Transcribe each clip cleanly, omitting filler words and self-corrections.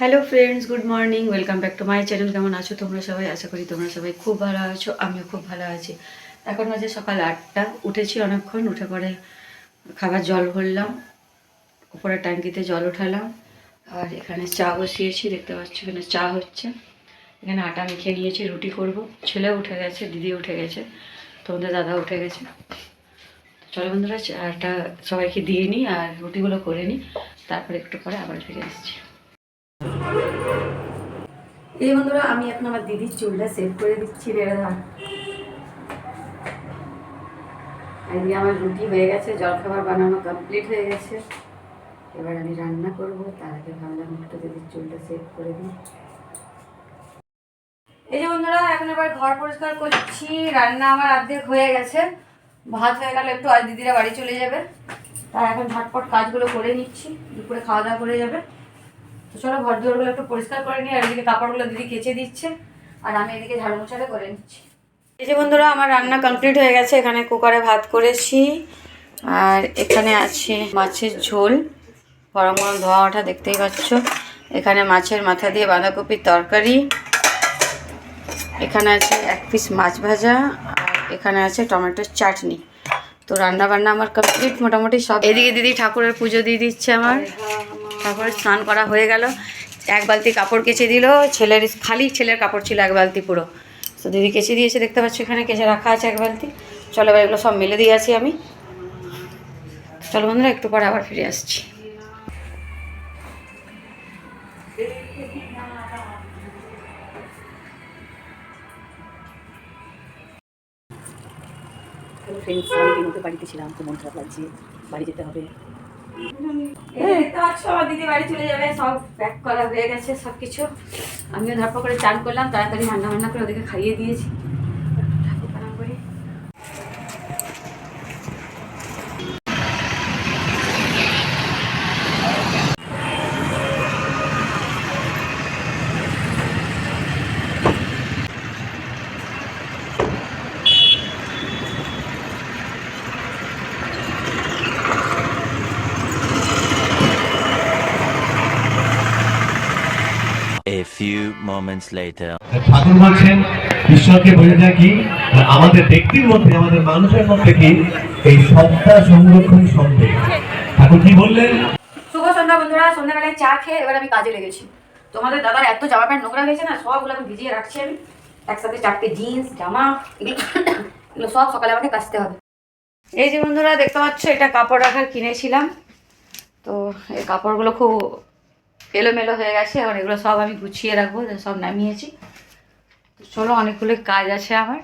Hello friends, good morning, welcome back to my channel. কেমন আছো তোমরা সবাই? আশা করি তোমরা সবাই খুব ভালো আছো। আমিও খুব ভালো আছি। এখন বাজে সকাল 8টা। উঠেছি অনেকক্ষণ, উঠে পরে খাবার জল ভরলাম, উপরে ট্যাঙ্কিতে জল উঠালাম, আর এখানে চা বসিয়েছি। দেখতে পাচ্ছ এখানে চা হচ্ছে। এখানে আটা মেখে নিয়েছি, রুটি করব। ছেলে উঠে গেছে, দিদি উঠে গেছে, তোমাদের দাদা উঠে গেছে। চলো বন্ধুরা, চাটা সবাইকে দিয়ে নিই আর রুটিগুলো করে নিই, তারপরে একটু পরে আবার ফিরে আসছি। এই বন্ধুরা, আমি এখন আমার দিদির চুলটা সেভ করে দিচ্ছি রে দাদা। আজকে আমার রুটি হয়ে গেছে, জলখাবার বানানো কমপ্লিট হয়ে গেছে। এবার আমি রান্না করব, তার আগে ভাবলাম একটু দিদির চুলটা সেভ করে দিই। এই যে বন্ধুরা, এখন এবার ঘর পরিষ্কার করছি। রান্না আমার অর্ধেক হয়ে গেছে, ভাত হয়ে গেল একটু, আজ দিদিরা বাড়ি চলে যাবে, তাই এখন ঝটপট কাজগুলো করে নিচ্ছি। দুপুরে খাওয়া দাওয়া করে যাবে। তো চলো ঘর দুয়ারগুলো একটু পরিষ্কার করে নিই। আর এদিকে কাপড়গুলো দিদি কেচে দিচ্ছে, আর আমি এদিকে ঝাড়ু মোছাটা করে নিচ্ছি। এই যে বন্ধুরা, আমার রান্না কমপ্লিট হয়ে গেছে। এখানে কুকারে ভাত করেছি, আর এখানে আছে মাছের ঝোল, গরম গরম ধোয়া ওঠা, দেখতেই পাচ্ছ। এখানে মাছের মাথা দিয়ে বাঁধাকপির তরকারি, এখানে আছে এক পিস মাছ ভাজা, আর এখানে আছে টমেটোর চাটনি। তো রান্না বান্না আমার কমপ্লিট মোটামুটি সব। এদিকে দিদি ঠাকুরের পুজো দিয়ে দিচ্ছে। আমার ঠাকুরের স্নান করা হয়ে গেল। এক বালতি কাপড় কেচে দিল। ছেলের কাপড় ছিল এক বালতি পুরো। তো দিদি কেচে দিয়েছে, দেখতে পাচ্ছি এখানে কেচে রাখা আছে এক বালতি। চলো এবার এগুলো সব মেলে দিয়ে আছি আমি। চলো বন্ধুরা, একটু পরে আবার ফিরে আসছি। হ্যালো ফ্রেন্ডস, আমি এই মতো বাড়িতে ছিলাম, তো মন খারাপ লাগছে, বাড়ি যেতে হবে। দেখতে পাচ্ছ আমার দিদি বাড়ি চলে যাবে, সব প্যাক করা হয়ে গেছে সব কিছু। আমিও ধাপ্পা করে চান করলাম, তাড়াতাড়ি রান্না বান্না করে ওদেরকে খাইয়ে দিয়েছি। ঠাকুর প্রণাম করি। A few moments later. ঠাকুর বলছেন ঈশ্বরকে বোঝা যায় কি, আমাদের ব্যক্তির মধ্যে, আমাদের মানুষের মধ্যে কি এই সত্তা সংরক্ষণ সন্দেহ। ঠাকুর কি বললেন? শুভ সন্ধ্যা বন্ধুরা। সন্ধ্যাবেলায় চা খেয়ে এবার আমি কাজে লেগেছি। তোমাদের দাদার এত জামা প্যান্ট নোংরা হয়েছে না, সবগুলো আমি ভিজিয়ে রাখছি। আমি একসাথে 4টে জিন্স জামা, এগুলো সব সকালে আমাকে কাচতে হবে। এই যে বন্ধুরা, দেখতে পাচ্ছ এটা কাপড় রাখার কিনেছিলাম। তো এই কাপড়গুলো খুব এলোমেলো হয়ে গেছে, এখন এগুলো সব আমি গুছিয়ে রাখবো। সব নামিয়েছি। তো চলো, অনেকগুলো কাজ আছে আমার।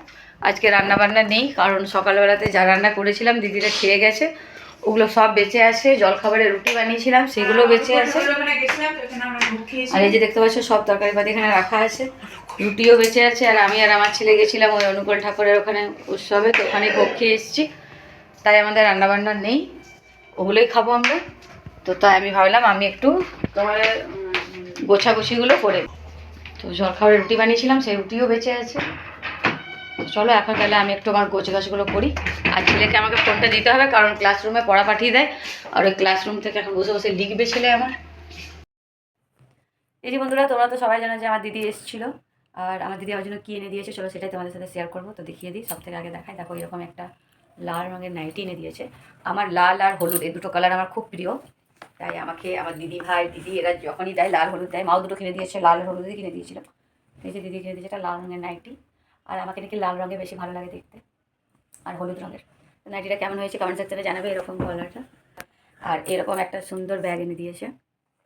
আজকে রান্না বান্না নেই, কারণ সকালবেলাতে যা রান্না করেছিলাম দিদিরা খেয়ে গেছে, ওগুলো সব বেঁচে আছে। জলখাবারে রুটি বানিয়েছিলাম, সেগুলো বেঁচে আছে। আর এই যে দেখতে পাচ্ছ সব তরকারি পাতি এখানে রাখা আছে, রুটিও বেঁচে আছে। আর আমি আর আমার ছেলে গেছিলাম ওই অনুকূল ঠাকুরের ওখানে উৎসবে, তো ওখানে ভোগ খেয়ে এসেছি, তাই আমাদের রান্নাবান্না নেই, ওগুলোই খাবো আমরা। তো তাই আমি ভাবলাম আমি একটু তোমার গোছাগুছিগুলো করে। তো জলখাবারে রুটি বানিয়েছিলাম, সেই রুটিও বেঁচে আছে। চলো এখন তাহলে আমি একটু আমার গোছগাছগুলো করি। আর ছেলেকে আমাকে ফোনটা দিতে হবে, কারণ ক্লাসরুমে পড়া পাঠিয়ে দেয়, আর ওই ক্লাসরুম থেকে এখন বসে বসে লিখবে ছেলে আমার। এই যে বন্ধুরা, তোমরা তো সবাই জানো যে আমার দিদি এসেছিলো, আর আমার দিদি আমার জন্য কী এনে দিয়েছে, চলো সেটাই তোমাদের সাথে শেয়ার করবো। তো দেখিয়ে দিই, সব থেকে আগে দেখাই। দেখো এরকম একটা লাল রঙের নাইটি এনে দিয়েছে। আমার লাল আর হলুদ এই দুটো কালার আমার খুব প্রিয়, তাই আমাকে আমার দিদি ভাই দিদি এরা যখনই দেয় লাল হলুদ দেয়। মাও দুটো কিনে দিয়েছে, লাল আর হলুদই কিনে দিয়েছিল। এই যে দিদি কিনে দিয়েছে একটা লাল রঙের নাইটি, আর আমাকে নাকি লাল রঙে বেশি ভালো লাগে দেখতে, আর হলুদ রঙের। নাইটিটা কেমন হয়েছে কমেন্ট সেকশনে জানাবে, এরকম কালারটা। আর এরকম একটা সুন্দর ব্যাগ এনে দিয়েছে,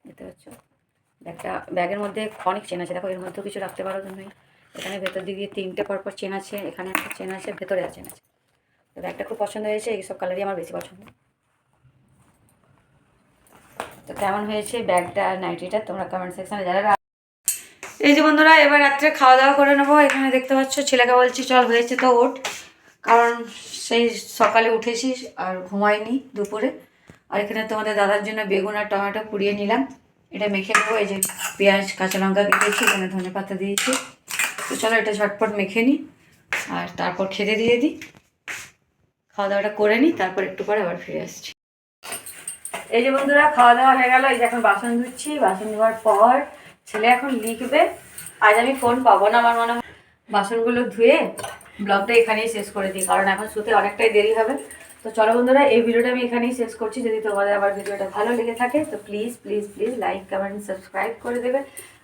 দেখতে পাচ্ছ। ব্যাগের মধ্যে অনেক চেন আছে, দেখো এর মধ্যেও কিছু রাখতে পারো তুমি। এখানে ভেতর দিকে 3টে পরপর চেন আছে, এখানে একটা চেন আছে, ভেতরে চেন আছে। তো ব্যাগটা খুব পছন্দ হয়েছে, এইসব কালারই আমার বেশি পছন্দ। তো কেমন হয়েছে ব্যাগটা আর নাইটিটা তোমরা কমেন্ট সেকশনে জানাবে। এই যে বন্ধুরা, এবার রাত্রে খাওয়া দাওয়া করে নেবো। এখানে দেখতে পাচ্ছ ছেলেকে বলছি চল হয়েছে তো ওঠ, কারণ সেই সকালে উঠেছিস আর ঘুমাইনি দুপুরে। আর এখানে তোমাদের দাদার জন্য বেগুন আর টমেটো পুড়িয়ে নিলাম, এটা মেখে নেবো। এই যে পেঁয়াজ কাঁচা লঙ্কা কেটেছি, এখানে ধনে পাতা দিয়েছি। তো চলো এটা ঝটপট মেখে নিই, আর তারপর খেতে দিয়ে দিই। খাওয়া দাওয়াটা করে নিই, তারপর একটু পরে আবার ফিরে আসছি। এই যে বন্ধুরা, খাওয়া দাওয়া হয়ে গেল। এই যে এখন বাসন ধুচ্ছি। বাসন ধোয়ার পর ছেলে এখন লিখবে। আজ আমি ফোন পাবো না আমার মনে হয়। বাসনগুলো ধুয়ে ব্লগটা এখানেই শেষ করে দিই, কারণ এখন শুতে অনেকটাই দেরি হবে। তো চলো বন্ধুরা, এই ভিডিওটা আমি এখানেই শেষ করছি। যদি তোমাদের আমার ভিডিওটা ভালো লেগে থাকে তো please please please like comment subscribe করে দেবে।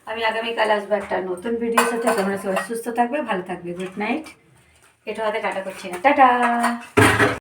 আমি আগামীকাল আসবো একটা নতুন ভিডিওর সাথে। তোমরা সবাই সুস্থ থাকবে, ভালো থাকবে। Good night. এটা হাতে টাটা করছি না, টাটা।